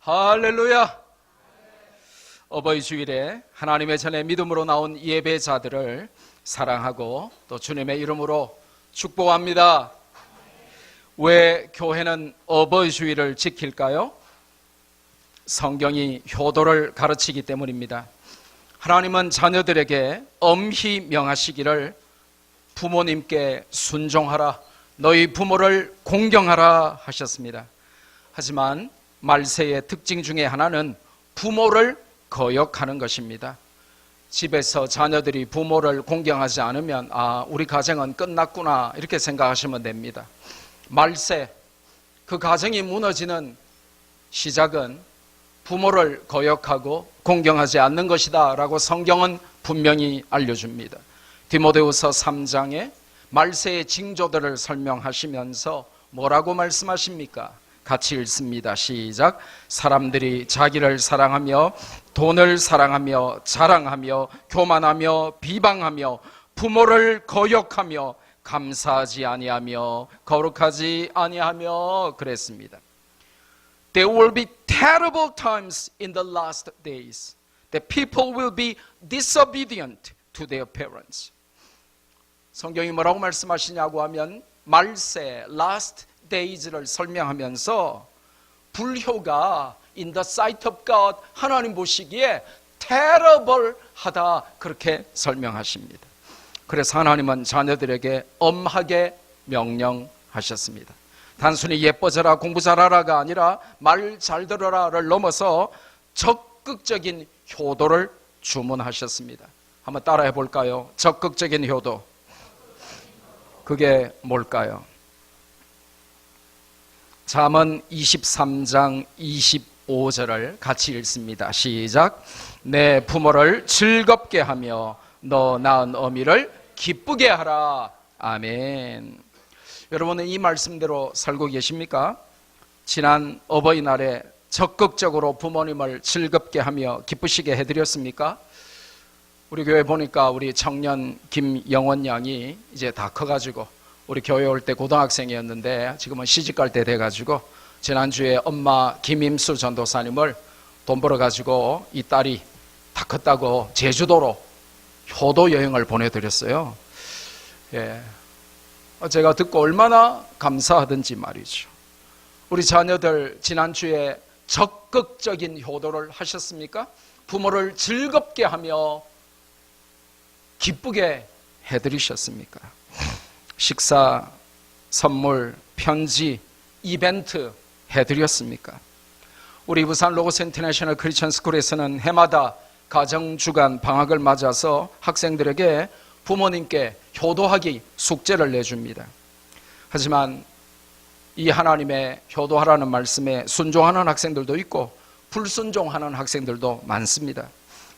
할렐루야. 어버이 주일에 하나님의 전에 믿음으로 나온 예배자들을 사랑하고 또 주님의 이름으로 축복합니다. 왜 교회는 어버이 주일을 지킬까요? 성경이 효도를 가르치기 때문입니다. 하나님은 자녀들에게 엄히 명하시기를 부모님께 순종하라, 너희 부모를 공경하라 하셨습니다. 하지만 말세의 특징 중에 하나는 부모를 거역하는 것입니다. 집에서 자녀들이 부모를 공경하지 않으면 우리 가정은 끝났구나 이렇게 생각하시면 됩니다. 말세, 그 가정이 무너지는 시작은 부모를 거역하고 공경하지 않는 것이다 라고 성경은 분명히 알려줍니다. 디모데후서 3장에 말세의 징조들을 설명하시면서 뭐라고 말씀하십니까? 같이 읽습니다. 시작. 사람들이 자기를 사랑하며 돈을 사랑하며 자랑하며 교만하며 비방하며 부모를 거역하며 감사하지 아니하며 거룩하지 아니하며 그랬습니다. There will be terrible times in the last days. The people will be disobedient to their parents. 성경이 뭐라고 말씀하시냐고 하면 말세, last days를 설명하면서 불효가 in the sight of God, 하나님 보시기에 terrible 하다 그렇게 설명하십니다. 그래서 하나님은 자녀들에게 엄하게 명령하셨습니다. 단순히 예뻐져라 공부 잘하라가 아니라 말 잘 들어라를 넘어서 적극적인 효도를 주문하셨습니다. 한번 따라해 볼까요? 적극적인 효도. 그게 뭘까요? 잠언 23장 25절을 같이 읽습니다. 시작. 내 부모를 즐겁게 하며 너 낳은 어미를 기쁘게 하라. 아멘. 여러분은 이 말씀대로 살고 계십니까? 지난 어버이날에 적극적으로 부모님을 즐겁게 하며 기쁘시게 해드렸습니까? 우리 교회 보니까 우리 청년 김영원 양이 이제 다 커가지고 우리 교회 올 때 고등학생이었는데 지금은 시집갈 때 돼가지고 지난주에 엄마 김임수 전도사님을 돈 벌어가지고 이 딸이 다 컸다고 제주도로 효도 여행을 보내드렸어요. 예. 제가 듣고 얼마나 감사하든지 말이죠. 우리 자녀들 지난주에 적극적인 효도를 하셨습니까? 부모를 즐겁게 하며 기쁘게 해드리셨습니까? 식사, 선물, 편지, 이벤트 해드렸습니까? 우리 부산 로고스 인터내셔널 크리스천 스쿨에서는 해마다 가정주간 방학을 맞아서 학생들에게 부모님께 효도하기 숙제를 내줍니다. 하지만 이 하나님의 효도하라는 말씀에 순종하는 학생들도 있고 불순종하는 학생들도 많습니다.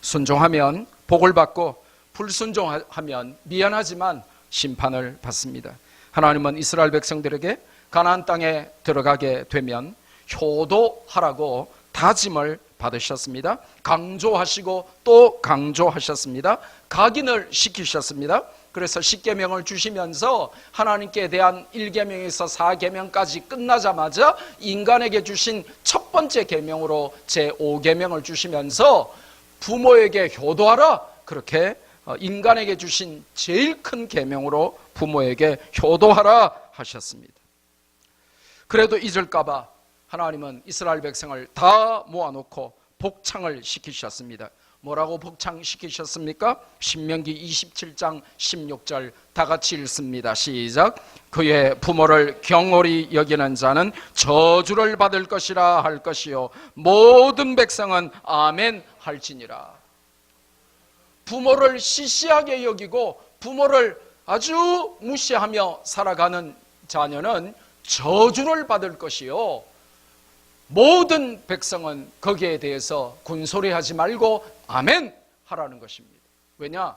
순종하면 복을 받고 불순종하면 미안하지만 심판을 받습니다. 하나님은 이스라엘 백성들에게 가나안 땅에 들어가게 되면 효도하라고 다짐을 받으셨습니다. 강조하시고 또 강조하셨습니다. 각인을 시키셨습니다. 그래서 10계명을 주시면서 하나님께 대한 1계명에서 4계명까지 끝나자마자 인간에게 주신 첫 번째 계명으로 제5계명을 주시면서 부모에게 효도하라, 그렇게 인간에게 주신 제일 큰 계명으로 부모에게 효도하라 하셨습니다. 그래도 잊을까봐 하나님은 이스라엘 백성을 다 모아놓고 복창을 시키셨습니다. 뭐라고 복창시키셨습니까? 신명기 27장 16절 다 같이 읽습니다. 시작. 그의 부모를 경홀히 여기는 자는 저주를 받을 것이라 할 것이요 모든 백성은 아멘 할지니라. 부모를 시시하게 여기고 부모를 아주 무시하며 살아가는 자녀는 저주를 받을 것이요 모든 백성은 거기에 대해서 군소리하지 말고 아멘 하라는 것입니다. 왜냐?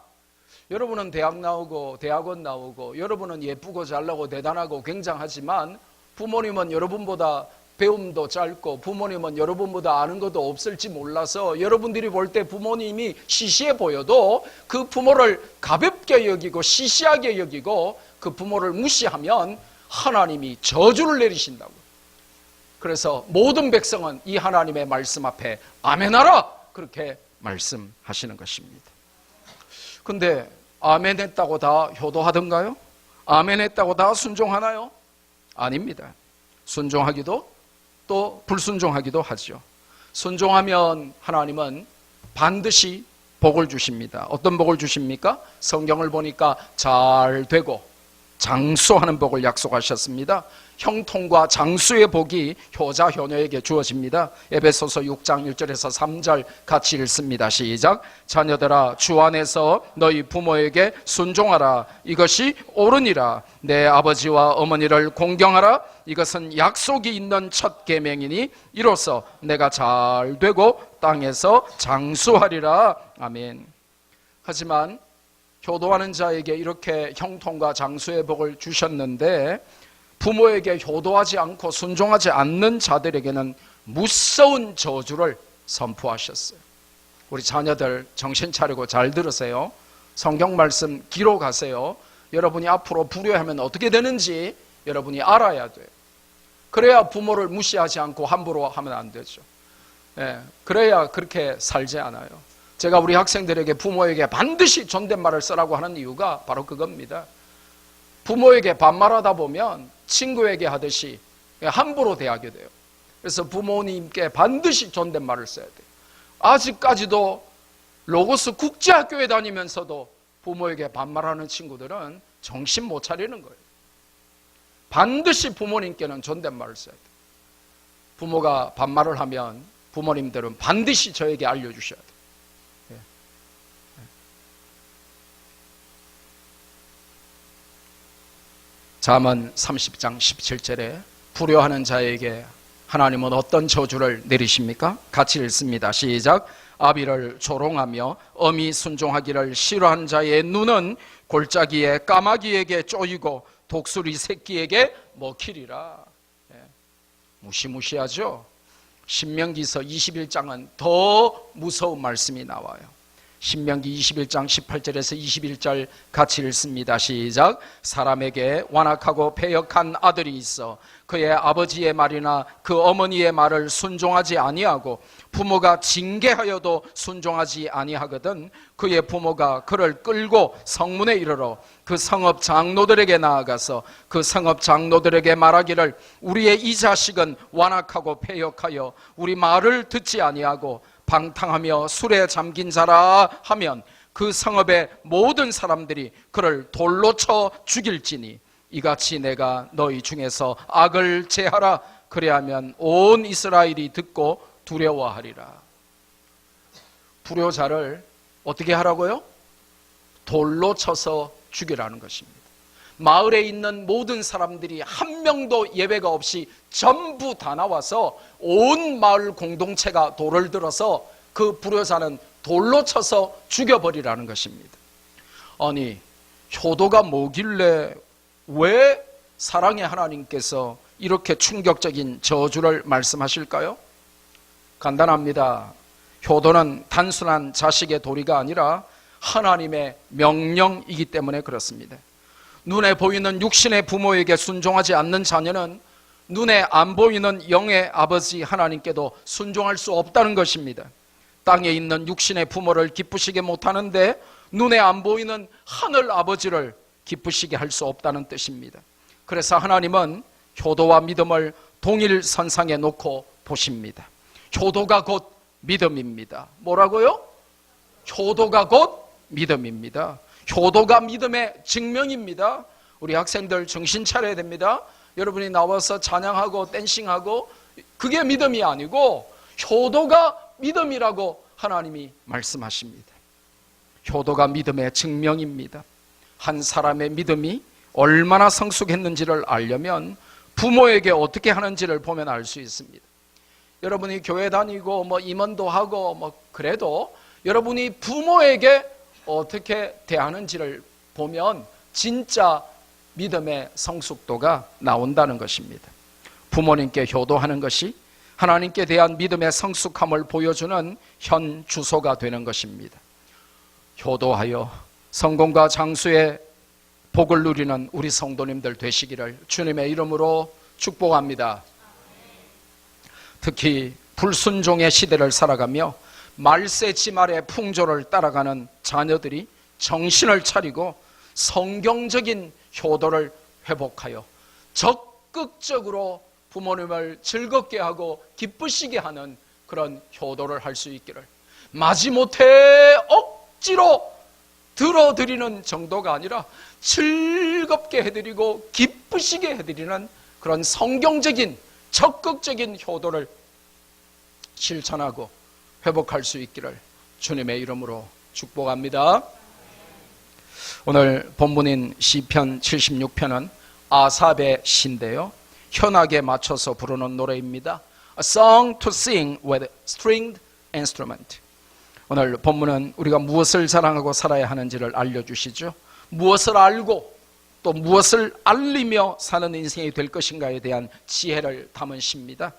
여러분은 대학 나오고 대학원 나오고 여러분은 예쁘고 잘나고 대단하고 굉장하지만 부모님은 여러분보다 배움도 짧고 부모님은 여러분보다 아는 것도 없을지 몰라서 여러분들이 볼 때 부모님이 시시해 보여도 그 부모를 가볍게 여기고 시시하게 여기고 그 부모를 무시하면 하나님이 저주를 내리신다고. 그래서 모든 백성은 이 하나님의 말씀 앞에 아멘하라, 그렇게 말씀하시는 것입니다. 근데 아멘했다고 다 효도하던가요? 아멘했다고 다 순종하나요? 아닙니다. 순종하기도 또 불순종하기도 하죠. 순종하면 하나님은 반드시 복을 주십니다. 어떤 복을 주십니까? 성경을 보니까 잘 되고 장수하는 복을 약속하셨습니다. 형통과 장수의 복이 효자 효녀에게 주어집니다. 에베소서 6장 1절에서 3절 같이 읽습니다. 시작. 자녀들아, 주 안에서 너희 부모에게 순종하라. 이것이 옳으니라. 내 아버지와 어머니를 공경하라. 이것은 약속이 있는 첫 계명이니 이로써 내가 잘 되고 땅에서 장수하리라. 아멘. 하지만 효도하는 자에게 이렇게 형통과 장수의 복을 주셨는데 부모에게 효도하지 않고 순종하지 않는 자들에게는 무서운 저주를 선포하셨어요. 우리 자녀들 정신 차리고 잘 들으세요. 성경 말씀 기록하세요. 여러분이 앞으로 불효하면 어떻게 되는지 여러분이 알아야 돼요. 그래야 부모를 무시하지 않고 함부로 하면 안 되죠. 그래야 그렇게 살지 않아요. 제가 우리 학생들에게 부모에게 반드시 존댓말을 쓰라고 하는 이유가 바로 그겁니다. 부모에게 반말하다 보면 친구에게 하듯이 함부로 대하게 돼요. 그래서 부모님께 반드시 존댓말을 써야 돼요. 아직까지도 로고스 국제학교에 다니면서도 부모에게 반말하는 친구들은 정신 못 차리는 거예요. 반드시 부모님께는 존댓말을 써야 돼요. 부모가 반말을 하면 부모님들은 반드시 저에게 알려주셔야 돼요. 잠언 30장 17절에 불효하는 자에게 하나님은 어떤 저주를 내리십니까? 같이 읽습니다. 시작. 아비를 조롱하며 어미 순종하기를 싫어한 자의 눈은 골짜기에 까마귀에게 쪼이고 독수리 새끼에게 먹히리라. 무시무시하죠? 신명기서 21장은 더 무서운 말씀이 나와요. 신명기 21장 18절에서 21절 같이 읽습니다. 시작. 사람에게 완악하고 패역한 아들이 있어 그의 아버지의 말이나 그 어머니의 말을 순종하지 아니하고 부모가 징계하여도 순종하지 아니하거든 그의 부모가 그를 끌고 성문에 이르러 그 성읍 장로들에게 나아가서 그 성읍 장로들에게 말하기를 우리의 이 자식은 완악하고 패역하여 우리 말을 듣지 아니하고 방탕하며 술에 잠긴 자라 하면 그 성읍의 모든 사람들이 그를 돌로 쳐 죽일지니 이같이 내가 너희 중에서 악을 제하라. 그래야면 온 이스라엘이 듣고 두려워하리라. 불효자를 어떻게 하라고요? 돌로 쳐서 죽이라는 것입니다. 마을에 있는 모든 사람들이 한 명도 예외가 없이 전부 다 나와서 온 마을 공동체가 돌을 들어서 그 불효자는 돌로 쳐서 죽여버리라는 것입니다. 아니, 효도가 뭐길래 왜 사랑의 하나님께서 이렇게 충격적인 저주를 말씀하실까요? 간단합니다. 효도는 단순한 자식의 도리가 아니라 하나님의 명령이기 때문에 그렇습니다. 눈에 보이는 육신의 부모에게 순종하지 않는 자녀는 눈에 안 보이는 영의 아버지 하나님께도 순종할 수 없다는 것입니다. 땅에 있는 육신의 부모를 기쁘시게 못하는데 눈에 안 보이는 하늘 아버지를 기쁘시게 할 수 없다는 뜻입니다. 그래서 하나님은 효도와 믿음을 동일선상에 놓고 보십니다. 효도가 곧 믿음입니다. 뭐라고요? 효도가 곧 믿음입니다. 효도가 믿음의 증명입니다. 우리 학생들 정신 차려야 됩니다. 여러분이 나와서 찬양하고 댄싱하고 그게 믿음이 아니고 효도가 믿음이라고 하나님이 말씀하십니다. 효도가 믿음의 증명입니다. 한 사람의 믿음이 얼마나 성숙했는지를 알려면 부모에게 어떻게 하는지를 보면 알 수 있습니다. 여러분이 교회 다니고 임원도 하고 그래도 여러분이 부모에게 어떻게 대하는지를 보면 진짜 믿음의 성숙도가 나온다는 것입니다. 부모님께 효도하는 것이 하나님께 대한 믿음의 성숙함을 보여주는 현 주소가 되는 것입니다. 효도하여 성공과 장수의 복을 누리는 우리 성도님들 되시기를 주님의 이름으로 축복합니다. 특히 불순종의 시대를 살아가며 말세지말의 풍조를 따라가는 자녀들이 정신을 차리고 성경적인 효도를 회복하여 적극적으로 부모님을 즐겁게 하고 기쁘시게 하는 그런 효도를 할 수 있기를, 마지못해 억지로 들어드리는 정도가 아니라 즐겁게 해드리고 기쁘시게 해드리는 그런 성경적인 적극적인 효도를 실천하고 회복할 수 있기를 주님의 이름으로 축복합니다. 오늘 본문인 시편 76편은 아삽의 시인데요, 현악에 맞춰서 부르는 노래입니다. A song to sing with stringed instrument. 오늘 본문은 우리가 무엇을 자랑하고 살아야 하는지를 알려주시죠. 무엇을 알고 또 무엇을 알리며 사는 인생이 될 것인가에 대한 지혜를 담은 시입니다.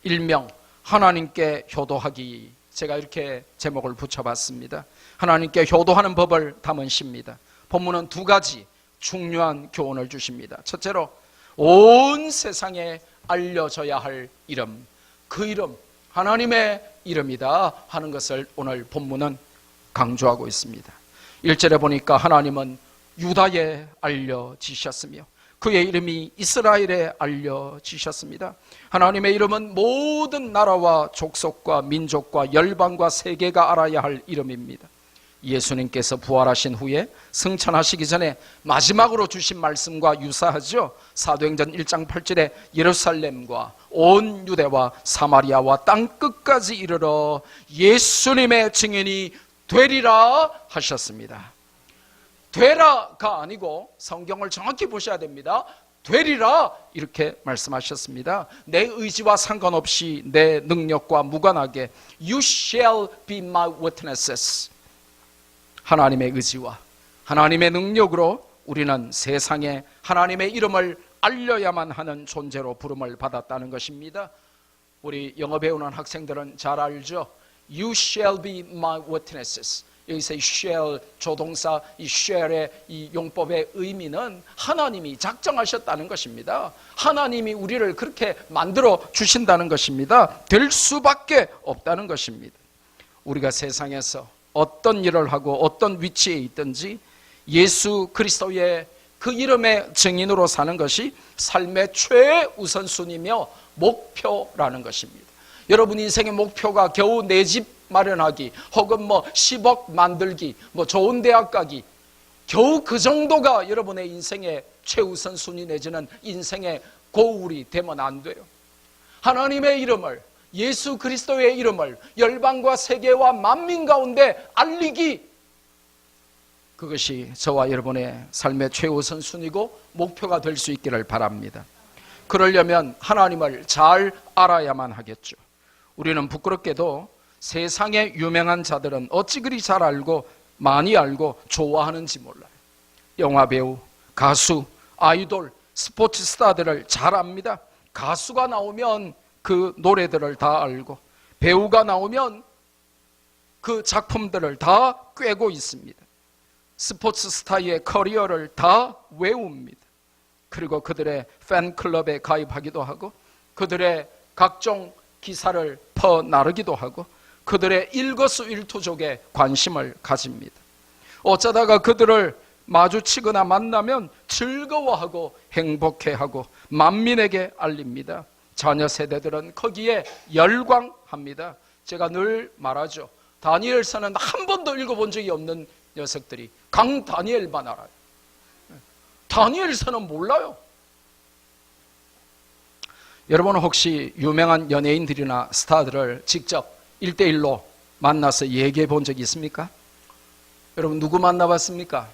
일명 하나님께 효도하기, 제가 이렇게 제목을 붙여봤습니다. 하나님께 효도하는 법을 담은 시입니다. 본문은 두 가지 중요한 교훈을 주십니다. 첫째로 온 세상에 알려져야 할 이름, 그 이름 하나님의 이름이다 하는 것을 오늘 본문은 강조하고 있습니다. 1절에 보니까 하나님은 유다에 알려지셨으며 그의 이름이 이스라엘에 알려지셨습니다. 하나님의 이름은 모든 나라와 족속과 민족과 열방과 세계가 알아야 할 이름입니다. 예수님께서 부활하신 후에 승천하시기 전에 마지막으로 주신 말씀과 유사하죠. 사도행전 1장 8절에 예루살렘과 온 유대와 사마리아와 땅끝까지 이르러 예수님의 증인이 되리라 하셨습니다. 되라가 아니고 성경을 정확히 보셔야 됩니다. 되리라 이렇게 말씀하셨습니다. 내 의지와 상관없이 내 능력과 무관하게 You shall be my witnesses. 하나님의 의지와 하나님의 능력으로 우리는 세상에 하나님의 이름을 알려야만 하는 존재로 부름을 받았다는 것입니다. 우리 영어 배우는 학생들은 잘 알죠. You shall be my witnesses. 여기서 shall 조동사, 이 shall의 이 용법의 의미는 하나님이 작정하셨다는 것입니다. 하나님이 우리를 그렇게 만들어 주신다는 것입니다. 될 수밖에 없다는 것입니다. 우리가 세상에서 어떤 일을 하고 어떤 위치에 있든지 예수 그리스도의 그 이름의 증인으로 사는 것이 삶의 최우선순위며 목표라는 것입니다. 여러분 인생의 목표가 겨우 내 집 마련하기 혹은 10억 만들기, 좋은 대학 가기, 겨우 그 정도가 여러분의 인생의 최우선순위 내지는 인생의 고울이 되면 안 돼요. 하나님의 이름을, 예수 그리스도의 이름을 열방과 세계와 만민 가운데 알리기, 그것이 저와 여러분의 삶의 최우선 순위고 목표가 될 수 있기를 바랍니다. 그러려면 하나님을 잘 알아야만 하겠죠. 우리는 부끄럽게도 세상의 유명한 자들은 어찌 그리 잘 알고 많이 알고 좋아하는지 몰라요. 영화배우, 가수, 아이돌, 스포츠 스타들을 잘 압니다. 가수가 나오면 그 노래들을 다 알고 배우가 나오면 그 작품들을 다 꿰고 있습니다. 스포츠 스타의 커리어를 다 외웁니다. 그리고 그들의 팬클럽에 가입하기도 하고 그들의 각종 기사를 퍼나르기도 하고 그들의 일거수일투족에 관심을 가집니다. 어쩌다가 그들을 마주치거나 만나면 즐거워하고 행복해하고 만민에게 알립니다. 자녀 세대들은 거기에 열광합니다. 제가 늘 말하죠. 다니엘서는 한 번도 읽어본 적이 없는 녀석들이 강 다니엘만 알아요. 다니엘서는 몰라요. 여러분은 혹시 유명한 연예인들이나 스타들을 직접 1대1로 만나서 얘기해 본 적이 있습니까? 여러분 누구 만나봤습니까?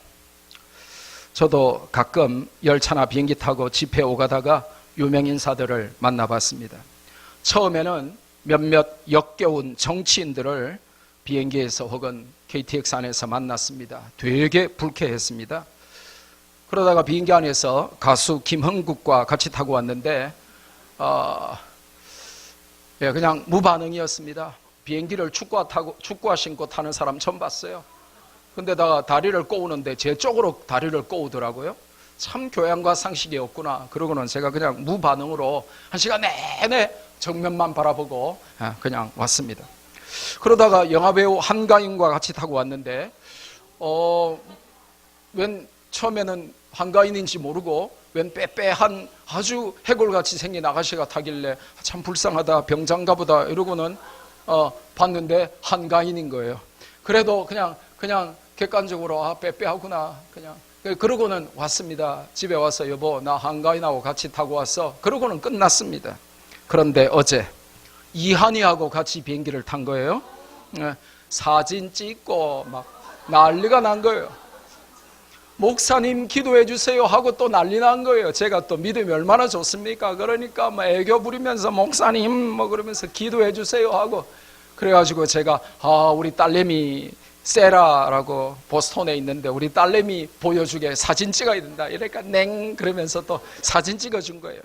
저도 가끔 열차나 비행기 타고 집회 오가다가 유명 인사들을 만나봤습니다. 처음에는 몇몇 역겨운 정치인들을 비행기에서 혹은 KTX 안에서 만났습니다. 되게 불쾌했습니다. 그러다가 비행기 안에서 가수 김흥국과 같이 타고 왔는데 그냥 무반응이었습니다. 비행기를 축구화 신고 타는 사람 처음 봤어요. 근데다가 다리를 꼬우는데 제 쪽으로 다리를 꼬우더라고요. 참 교양과 상식이 없구나. 그러고는 제가 그냥 무반응으로 1시간 내내 정면만 바라보고 그냥 왔습니다. 그러다가 영화배우 한가인과 같이 타고 왔는데 웬 처음에는 한가인인지 모르고 웬 빼빼한 아주 해골같이 생긴 아가씨가 타길래 참 불쌍하다, 병장가 보다 이러고는 봤는데 한가인인 거예요. 그래도 그냥 객관적으로 빼빼하구나 그냥 그러고는 왔습니다. 집에 와서 여보 나 한가인하고 같이 타고 왔어. 그러고는 끝났습니다. 그런데 어제 이한이하고 같이 비행기를 탄 거예요. 사진 찍고 막 난리가 난 거예요. 목사님 기도해 주세요 하고 또 난리 난 거예요. 제가 또 믿음이 얼마나 좋습니까? 그러니까 뭐 애교 부리면서 목사님 뭐 그러면서 기도해 주세요 하고 그래가지고 제가 우리 딸내미 세라라고 보스턴에 있는데 우리 딸내미 보여주게 사진 찍어야 된다 이러니까 냉 그러면서 또 사진 찍어준 거예요.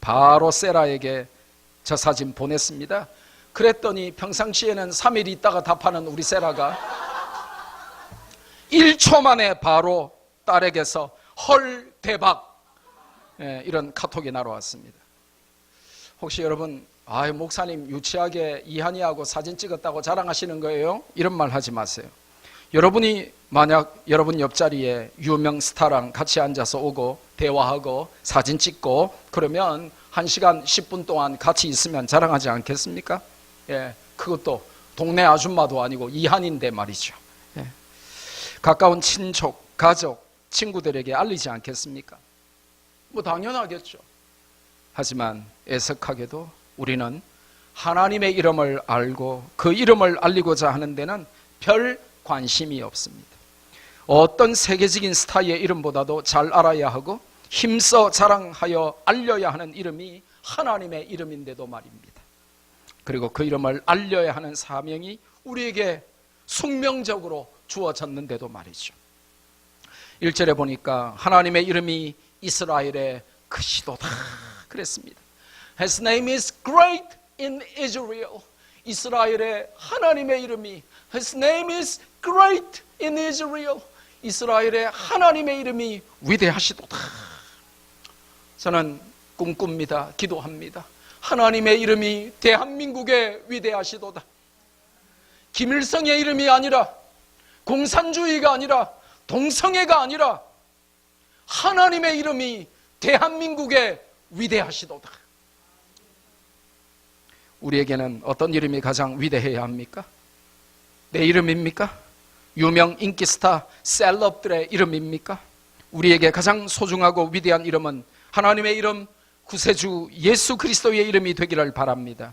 바로 세라에게 저 사진 보냈습니다. 그랬더니 평상시에는 3일 있다가 답하는 우리 세라가 1초 만에 바로 딸에게서 헐 대박 이런 카톡이 날아왔습니다. 혹시 여러분 목사님 유치하게 이한이하고 사진 찍었다고 자랑하시는 거예요? 이런 말 하지 마세요. 여러분이 만약 여러분 옆자리에 유명 스타랑 같이 앉아서 오고 대화하고 사진 찍고 그러면 1시간 10분 동안 같이 있으면 자랑하지 않겠습니까? 그것도 동네 아줌마도 아니고 이한인데 말이죠. 가까운 친족, 가족, 친구들에게 알리지 않겠습니까? 뭐 당연하겠죠. 하지만 애석하게도 우리는 하나님의 이름을 알고 그 이름을 알리고자 하는 데는 별 관심이 없습니다. 어떤 세계적인 스타의 이름보다도 잘 알아야 하고 힘써 자랑하여 알려야 하는 이름이 하나님의 이름인데도 말입니다. 그리고 그 이름을 알려야 하는 사명이 우리에게 숙명적으로 주어졌는데도 말이죠. 1절에 보니까 하나님의 이름이 이스라엘의 크시도다 그랬습니다. His name is great in Israel. 이스라엘의 하나님의 이름이 His name is great in Israel. 이스라엘의 하나님의 이름이 위대하시도다. 저는 꿈꿉니다. 기도합니다. 하나님의 이름이 대한민국의 위대하시도다. 김일성의 이름이 아니라 공산주의가 아니라 동성애가 아니라 하나님의 이름이 대한민국의 위대하시도다. 우리에게는 어떤 이름이 가장 위대해야 합니까? 내 이름입니까? 유명 인기스타 셀럽들의 이름입니까? 우리에게 가장 소중하고 위대한 이름은 하나님의 이름 구세주 예수 그리스도의 이름이 되기를 바랍니다.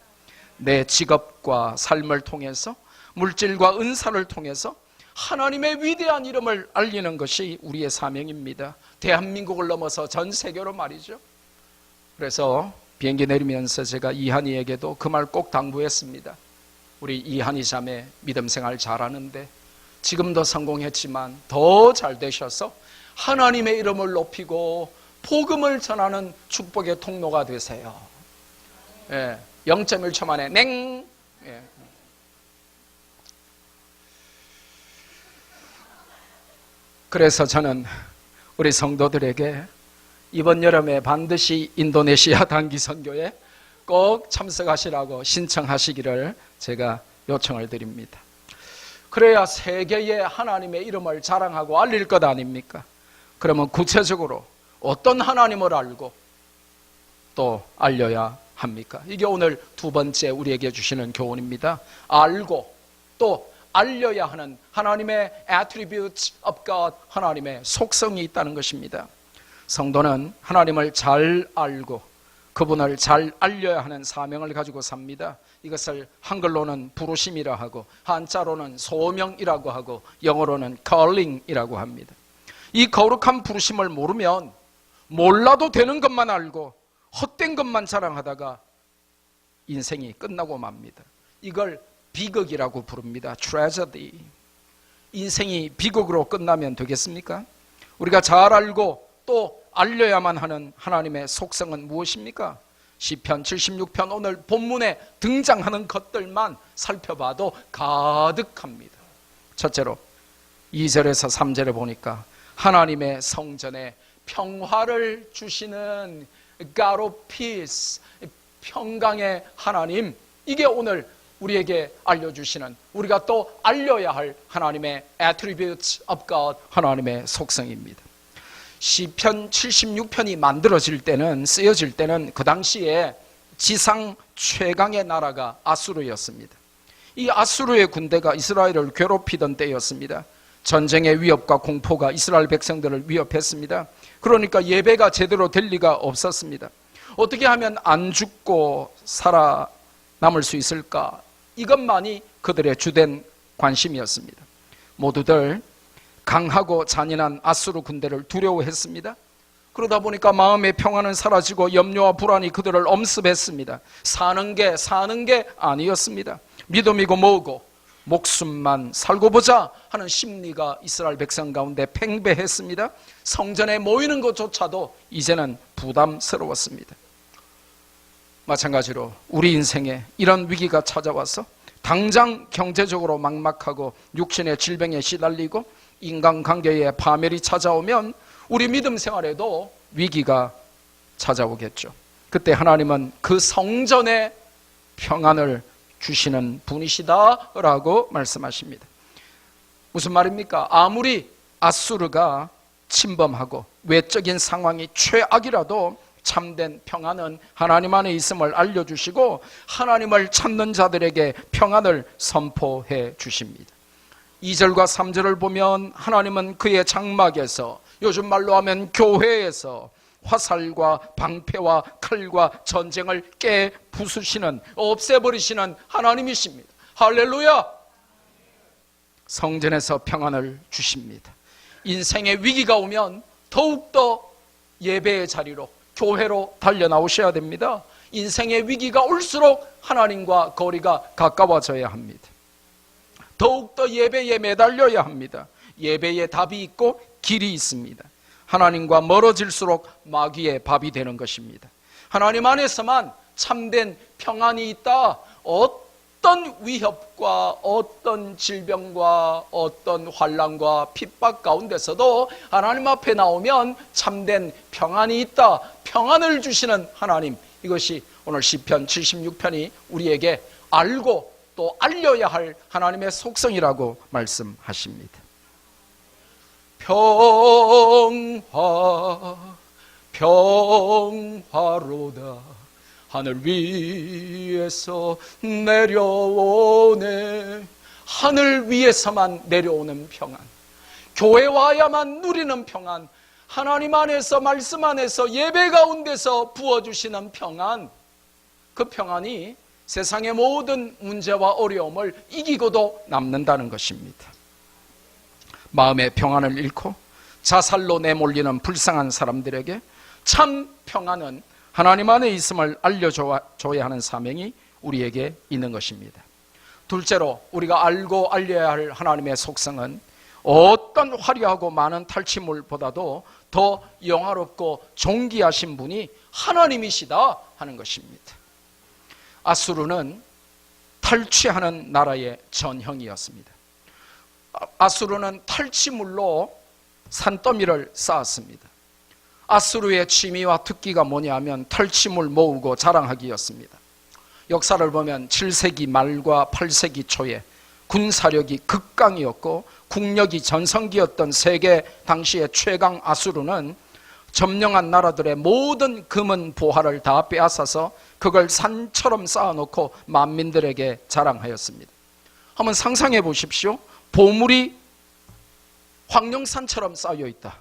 내 직업과 삶을 통해서 물질과 은사를 통해서 하나님의 위대한 이름을 알리는 것이 우리의 사명입니다. 대한민국을 넘어서 전 세계로 말이죠. 그래서 비행기 내리면서 제가 이한이에게도 그 말 꼭 당부했습니다. 우리 이한이 자매 믿음 생활 잘하는데 지금도 성공했지만 더 잘 되셔서 하나님의 이름을 높이고 복음을 전하는 축복의 통로가 되세요. 0.1초 만에 냉. 그래서 저는 우리 성도들에게 이번 여름에 반드시 인도네시아 단기 선교에 꼭 참석하시라고 신청하시기를 제가 요청을 드립니다. 그래야 세계에 하나님의 이름을 자랑하고 알릴 것 아닙니까? 그러면 구체적으로 어떤 하나님을 알고 또 알려야 합니까? 이게 오늘 두 번째 우리에게 주시는 교훈입니다. 알고 또 알려야 하는 하나님의 attributes of God, 하나님의 속성이 있다는 것입니다. 성도는 하나님을 잘 알고 그분을 잘 알려야 하는 사명을 가지고 삽니다. 이것을 한글로는 부르심이라 하고 한자로는 소명이라고 하고 영어로는 calling이라고 합니다. 이 거룩한 부르심을 모르면 몰라도 되는 것만 알고 헛된 것만 자랑하다가 인생이 끝나고 맙니다. 이걸 비극이라고 부릅니다. tragedy. 인생이 비극으로 끝나면 되겠습니까? 우리가 잘 알고 또 알려야만 하는 하나님의 속성은 무엇입니까? 시편 76편 오늘 본문에 등장하는 것들만 살펴봐도 가득합니다. 첫째로 2절에서 3절에 보니까 하나님의 성전에 평화를 주시는 God of peace, 평강의 하나님, 이게 오늘 우리에게 알려주시는, 우리가 또 알려야 할 하나님의 attributes of God, 하나님의 속성입니다. 시편 76편이 만들어질 때는, 쓰여질 때는 그 당시에 지상 최강의 나라가 아수르였습니다. 이 아수르의 군대가 이스라엘을 괴롭히던 때였습니다. 전쟁의 위협과 공포가 이스라엘 백성들을 위협했습니다. 그러니까 예배가 제대로 될 리가 없었습니다. 어떻게 하면 안 죽고 살아남을 수 있을까? 이것만이 그들의 주된 관심이었습니다. 모두들 강하고 잔인한 아수르 군대를 두려워했습니다. 그러다 보니까 마음의 평안은 사라지고 염려와 불안이 그들을 엄습했습니다. 사는 게 아니었습니다. 믿음이고 뭐고 목숨만 살고 보자 하는 심리가 이스라엘 백성 가운데 팽배했습니다. 성전에 모이는 것조차도 이제는 부담스러웠습니다. 마찬가지로 우리 인생에 이런 위기가 찾아와서 당장 경제적으로 막막하고 육신의 질병에 시달리고 인간관계에 파멸이 찾아오면 우리 믿음 생활에도 위기가 찾아오겠죠. 그때 하나님은 그 성전에 평안을 주시는 분이시다라고 말씀하십니다. 무슨 말입니까? 아무리 아수르가 침범하고 외적인 상황이 최악이라도 참된 평안은 하나님 안에 있음을 알려주시고 하나님을 찾는 자들에게 평안을 선포해 주십니다. 2절과 3절을 보면 하나님은 그의 장막에서, 요즘 말로 하면 교회에서 화살과 방패와 칼과 전쟁을 깨부수시는, 없애버리시는 하나님이십니다. 할렐루야! 성전에서 평안을 주십니다. 인생의 위기가 오면 더욱더 예배의 자리로, 교회로 달려나오셔야 됩니다. 인생의 위기가 올수록 하나님과 거리가 가까워져야 합니다. 더욱더 예배에 매달려야 합니다. 예배에 답이 있고 길이 있습니다. 하나님과 멀어질수록 마귀의 밥이 되는 것입니다. 하나님 안에서만 참된 평안이 있다. 어떤 위협과 어떤 질병과 어떤 환난과 핍박 가운데서도 하나님 앞에 나오면 참된 평안이 있다. 평안을 주시는 하나님, 이것이 오늘 시편 76편이 우리에게 알고 또 알려야 할 하나님의 속성이라고 말씀하십니다. 평화로다. 하늘 위에서 내려오네. 하늘 위에서만 내려오는 평안, 교회 와야만 누리는 평안, 하나님 안에서, 말씀 안에서, 예배 가운데서 부어주시는 평안, 그 평안이 세상의 모든 문제와 어려움을 이기고도 남는다는 것입니다. 마음의 평안을 잃고 자살로 내몰리는 불쌍한 사람들에게 참 평안은 하나님 안에 있음을 알려줘야 하는 사명이 우리에게 있는 것입니다. 둘째로 우리가 알고 알려야 할 하나님의 속성은 어떤 화려하고 많은 탈취물보다도 더 영화롭고 존귀하신 분이 하나님이시다 하는 것입니다. 아수르는 탈취하는 나라의 전형이었습니다. 아수르는 탈취물로 산더미를 쌓았습니다. 아수르의 취미와 특기가 뭐냐면 탈취물 모으고 자랑하기였습니다. 역사를 보면 7세기 말과 8세기 초에 군사력이 극강이었고 국력이 전성기였던 세계 당시의 최강 아수르는 점령한 나라들의 모든 금은 보화를 다 빼앗아서 그걸 산처럼 쌓아놓고 만민들에게 자랑하였습니다. 한번 상상해 보십시오. 보물이 황룡산처럼 쌓여 있다.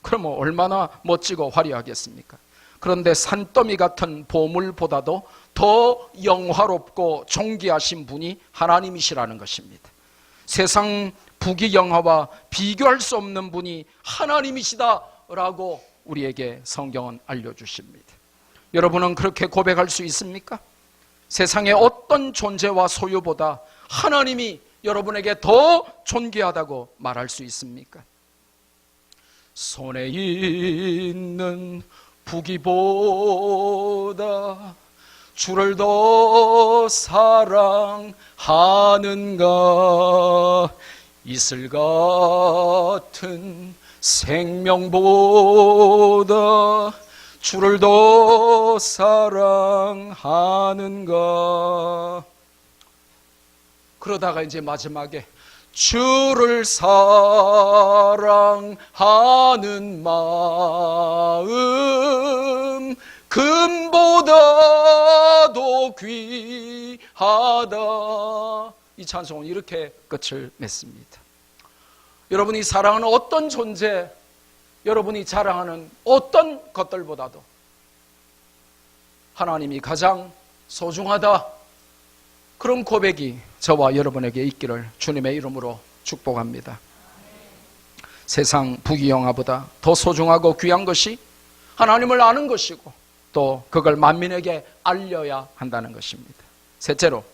그러면 얼마나 멋지고 화려하겠습니까? 그런데 산더미 같은 보물보다도 더 영화롭고 존귀하신 분이 하나님이시라는 것입니다. 세상 부귀영화와 비교할 수 없는 분이 하나님이시다라고 우리에게 성경은 알려주십니다. 여러분은 그렇게 고백할 수 있습니까? 세상의 어떤 존재와 소유보다 하나님이 여러분에게 더 존귀하다고 말할 수 있습니까? 손에 있는 부귀보다 주를 더 사랑하는가? 이슬 같은 생명보다 주를 더 사랑하는가. 그러다가 이제 마지막에 주를 사랑하는 마음 금보다도 귀하다. 이 찬송은 이렇게 끝을 맺습니다. 여러분이 사랑하는 어떤 존재, 여러분이 자랑하는 어떤 것들보다도 하나님이 가장 소중하다, 그런 고백이 저와 여러분에게 있기를 주님의 이름으로 축복합니다. 세상 부귀영화보다 더 소중하고 귀한 것이 하나님을 아는 것이고 또 그걸 만민에게 알려야 한다는 것입니다. 셋째로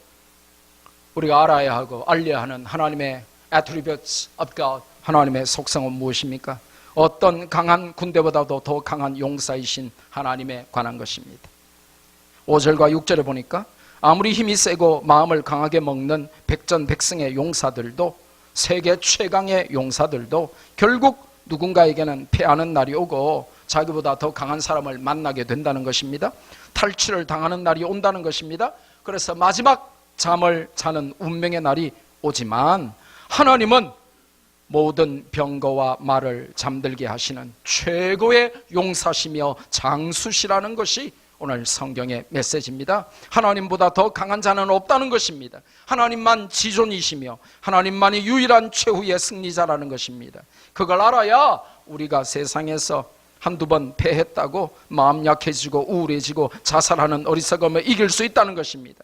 우리가 알아야 하고 알려야 하는 하나님의 attributes of God, 하나님의 속성은 무엇입니까? 어떤 강한 군대보다도 더 강한 용사이신 하나님에 관한 것입니다. 5절과 6절에 보니까 아무리 힘이 세고 마음을 강하게 먹는 백전백승의 용사들도, 세계 최강의 용사들도 결국 누군가에게는 패하는 날이 오고 자기보다 더 강한 사람을 만나게 된다는 것입니다. 탈취를 당하는 날이 온다는 것입니다. 그래서 마지막 잠을 자는 운명의 날이 오지만 하나님은 모든 병거와 말을 잠들게 하시는 최고의 용사시며 장수시라는 것이 오늘 성경의 메시지입니다. 하나님보다 더 강한 자는 없다는 것입니다. 하나님만 지존이시며 하나님만이 유일한 최후의 승리자라는 것입니다. 그걸 알아야 우리가 세상에서 한두 번 패했다고 마음 약해지고 우울해지고 자살하는 어리석음을 이길 수 있다는 것입니다.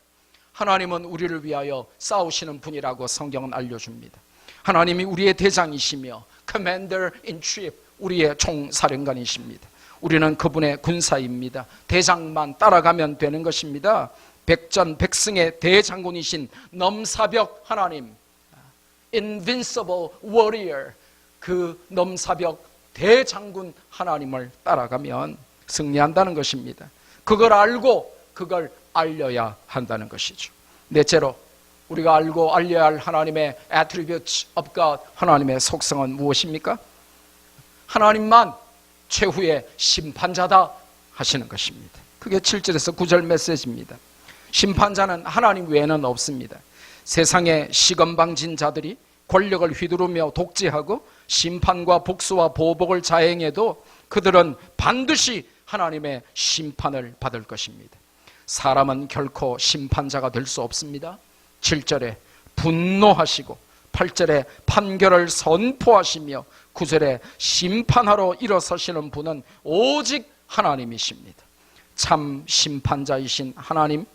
하나님은 우리를 위하여 싸우시는 분이라고 성경은 알려줍니다. 하나님이 우리의 대장이시며 Commander in Chief, 우리의 총사령관이십니다. 우리는 그분의 군사입니다. 대장만 따라가면 되는 것입니다. 백전백승의 대장군이신 넘사벽 하나님, Invincible Warrior, 그 넘사벽 대장군 하나님을 따라가면 승리한다는 것입니다. 그걸 알고 그걸 알려야 한다는 것이죠. 넷째로 우리가 알고 알려야 할 하나님의 attributes of God, 하나님의 속성은 무엇입니까? 하나님만 최후의 심판자다 하시는 것입니다. 그게 7절에서 9절 메시지입니다. 심판자는 하나님 외에는 없습니다. 세상의 시건방진 자들이 권력을 휘두르며 독재하고 심판과 복수와 보복을 자행해도 그들은 반드시 하나님의 심판을 받을 것입니다. 사람은 결코 심판자가 될 수 없습니다. 7절에 분노하시고 8절에 판결을 선포하시며 9절에 심판하러 일어서시는 분은 오직 하나님이십니다. 참 심판자이신 하나님,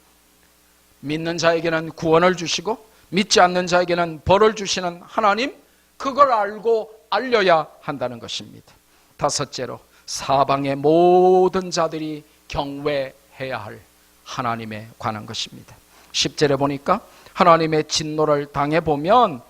믿는 자에게는 구원을 주시고 믿지 않는 자에게는 벌을 주시는 하나님, 그걸 알고 알려야 한다는 것입니다. 다섯째로 사방의 모든 자들이 경외해야 할 하나님에 관한 것입니다. 10절에 보니까 하나님의 진노를 당해보면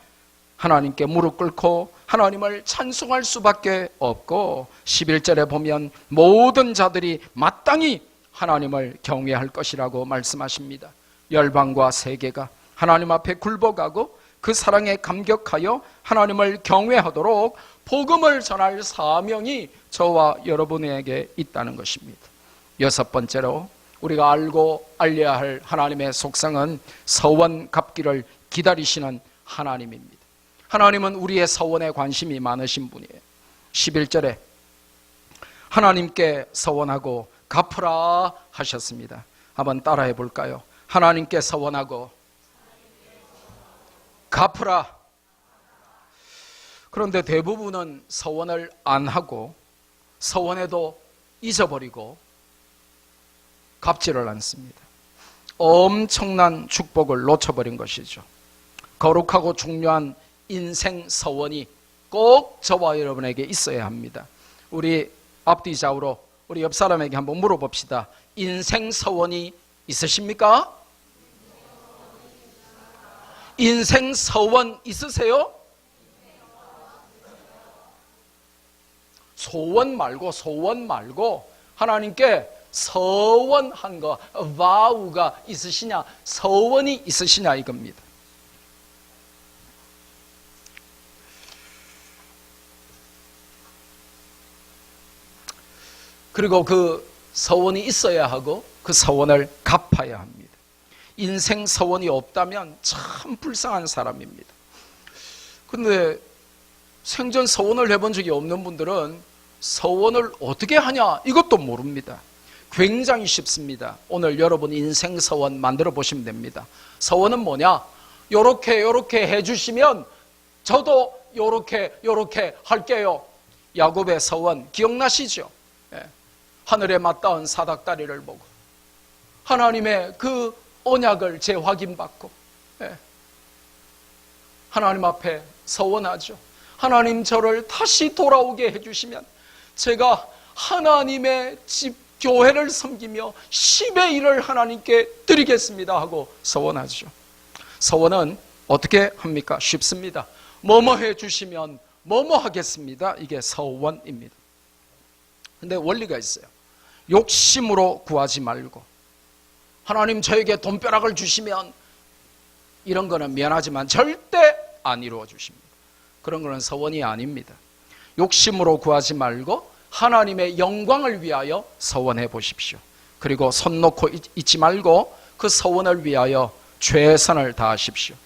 하나님께 무릎 꿇고 하나님을 찬송할 수밖에 없고, 11절에 보면 모든 자들이 마땅히 하나님을 경외할 것이라고 말씀하십니다. 열방과 세계가 하나님 앞에 굴복하고 그 사랑에 감격하여 하나님을 경외하도록 복음을 전할 사명이 저와 여러분에게 있다는 것입니다. 여섯 번째로 우리가 알고 알려야 할 하나님의 속성은 서원 갚기를 기다리시는 하나님입니다. 하나님은 우리의 서원에 관심이 많으신 분이에요. 11절에 하나님께 서원하고 갚으라 하셨습니다. 한번 따라해 볼까요? 하나님께 서원하고 갚으라. 그런데 대부분은 서원을 안 하고 서원에도 잊어버리고 갚지를 않습니다. 엄청난 축복을 놓쳐버린 것이죠. 거룩하고 중요한 인생 서원이 꼭 저와 여러분에게 있어야 합니다. 우리 앞뒤 좌우로 우리 옆 사람에게 한번 물어봅시다. 인생 서원이 있으십니까? 인생 서원 있으세요? 소원 말고 하나님께 서원한 거, vow가 있으시냐, 서원이 있으시냐 이겁니다. 그리고 그 서원이 있어야 하고 그 서원을 갚아야 합니다. 인생 서원이 없다면 참 불쌍한 사람입니다. 근데 생전 서원을 해본 적이 없는 분들은 서원을 어떻게 하냐 이것도 모릅니다. 굉장히 쉽습니다. 오늘 여러분 인생 서원 만들어 보시면 됩니다. 서원은 뭐냐? 요렇게 해주시면 저도 요렇게 할게요. 야곱의 서원 기억나시죠? 하늘에 맞닿은 사닥다리를 보고 하나님의 그 언약을 재확인받고 하나님 앞에 서원하죠. 하나님 저를 다시 돌아오게 해주시면 제가 하나님의 집 교회를 섬기며 10의 1을 하나님께 드리겠습니다 하고 서원하죠. 서원은 어떻게 합니까? 쉽습니다. 뭐뭐 해주시면 뭐뭐 하겠습니다. 이게 서원입니다. 근데 원리가 있어요. 욕심으로 구하지 말고 하나님 저에게 돈벼락을 주시면 이런 거는 미안하지만 절대 안 이루어 주십니다. 그런 거는 서원이 아닙니다. 욕심으로 구하지 말고 하나님의 영광을 위하여 서원해 보십시오. 그리고 손 놓고 있지 말고 그 서원을 위하여 최선을 다하십시오.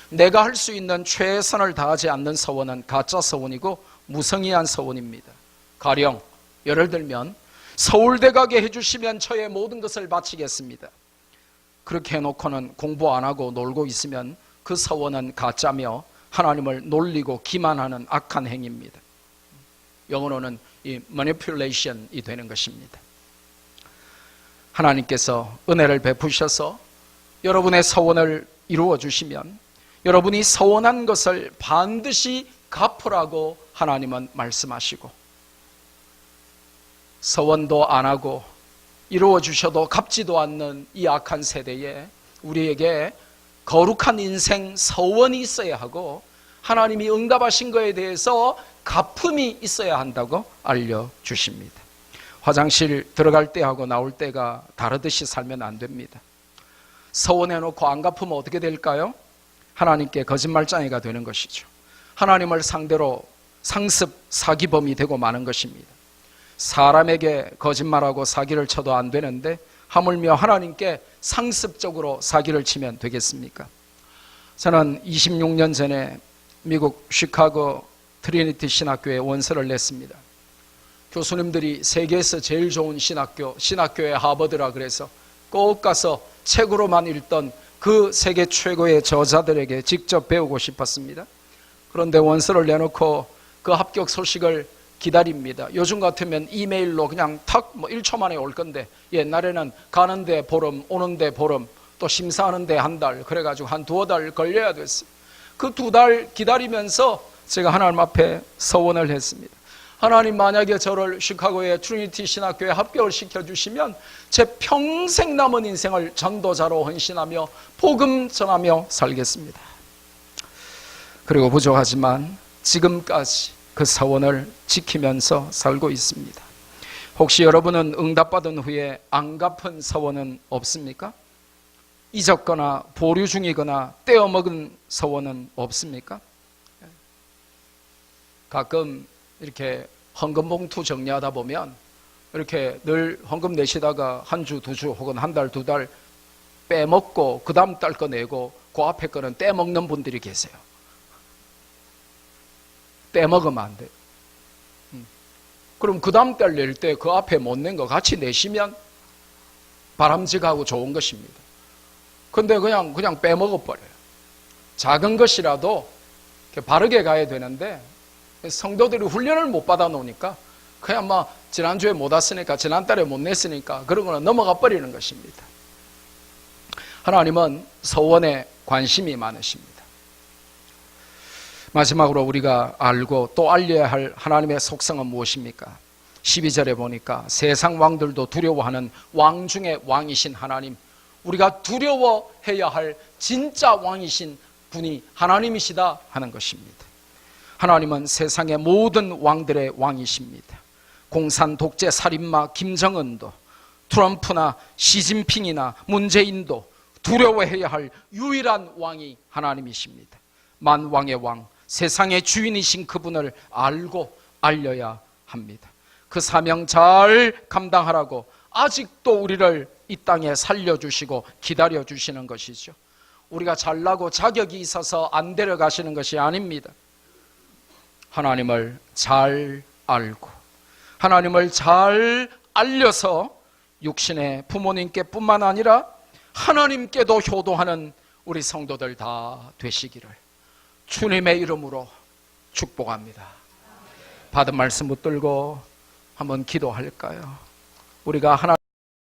내가 할 수 있는 최선을 다하지 않는 서원은 가짜 서원이고 무성의한 서원입니다. 가령 예를 들면 서울대 가게 해주시면 저의 모든 것을 바치겠습니다. 그렇게 해놓고는 공부 안 하고 놀고 있으면 그 서원은 가짜며 하나님을 놀리고 기만하는 악한 행위입니다. 영어로는 이 manipulation이 되는 것입니다. 하나님께서 은혜를 베푸셔서 여러분의 서원을 이루어 주시면 여러분이 서원한 것을 반드시 갚으라고 하나님은 말씀하시고, 서원도 안 하고 이루어 주셔도 갚지도 않는 이 악한 세대에 우리에게 거룩한 인생 서원이 있어야 하고 하나님이 응답하신 것에 대해서 갚음이 있어야 한다고 알려주십니다. 화장실 들어갈 때하고 나올 때가 다르듯이 살면 안 됩니다. 서원해놓고 안 갚으면 어떻게 될까요? 하나님께 거짓말장애가 되는 것이죠. 하나님을 상대로 상습 사기범이 되고 마는 것입니다. 사람에게 거짓말하고 사기를 쳐도 안 되는데 하물며 하나님께 상습적으로 사기를 치면 되겠습니까? 저는 26년 전에 미국 시카고 트리니티 신학교에 원서를 냈습니다. 교수님들이 세계에서 제일 좋은 신학교의 하버드라 그래서 꼭 가서 책으로만 읽던 그 세계 최고의 저자들에게 직접 배우고 싶었습니다. 그런데 원서를 내놓고 그 합격 소식을 기다립니다. 요즘 같으면 이메일로 그냥 탁 1초 만에 올 건데 옛날에는 가는데 보름, 오는데 보름, 또 심사하는데 한 달, 그래가지고 한 2달 걸려야 됐어요. 그 2달 기다리면서 제가 하나님 앞에 서원을 했습니다. 하나님, 만약에 저를 시카고의 트리니티 신학교에 합격을 시켜주시면 제 평생 남은 인생을 전도자로 헌신하며 복음 전하며 살겠습니다. 그리고 부족하지만 지금까지 그 서원을 지키면서 살고 있습니다. 혹시 여러분은 응답받은 후에 안 갚은 서원은 없습니까? 잊었거나 보류 중이거나 떼어먹은 서원은 없습니까? 가끔 이렇게 헌금 봉투 정리하다 보면 이렇게 늘 헌금 내시다가 한 주, 2주 혹은 한 달, 2달 빼먹고 그 다음 달 거 내고 그 앞에 거는 떼먹는 분들이 계세요. 떼먹으면 안 돼요. 그럼 그 다음 달 낼 때 그 앞에 못 낸 거 같이 내시면 바람직하고 좋은 것입니다. 근데 그냥 빼먹어 버려요. 작은 것이라도 바르게 가야 되는데 성도들이 훈련을 못 받아 놓으니까 그냥 지난주에 못 왔으니까 지난달에 못 냈으니까 그런 거는 넘어가 버리는 것입니다. 하나님은 서원에 관심이 많으십니다. 마지막으로 우리가 알고 또 알려야 할 하나님의 속성은 무엇입니까? 12절에 보니까 세상 왕들도 두려워하는 왕 중에 왕이신 하나님, 우리가 두려워해야 할 진짜 왕이신 분이 하나님이시다 하는 것입니다. 하나님은 세상의 모든 왕들의 왕이십니다. 공산 독재 살인마 김정은도, 트럼프나 시진핑이나 문재인도 두려워해야 할 유일한 왕이 하나님이십니다. 만왕의 왕, 세상의 주인이신 그분을 알고 알려야 합니다. 그 사명 잘 감당하라고 아직도 우리를 이 땅에 살려주시고 기다려주시는 것이죠. 우리가 잘나고 자격이 있어서 안 데려가시는 것이 아닙니다. 하나님을 잘 알고 하나님을 잘 알려서 육신의 부모님께 뿐만 아니라 하나님께도 효도하는 우리 성도들 다 되시기를 주님의 이름으로 축복합니다. 받은 말씀 붙들고 한번 기도할까요? 우리가 하나님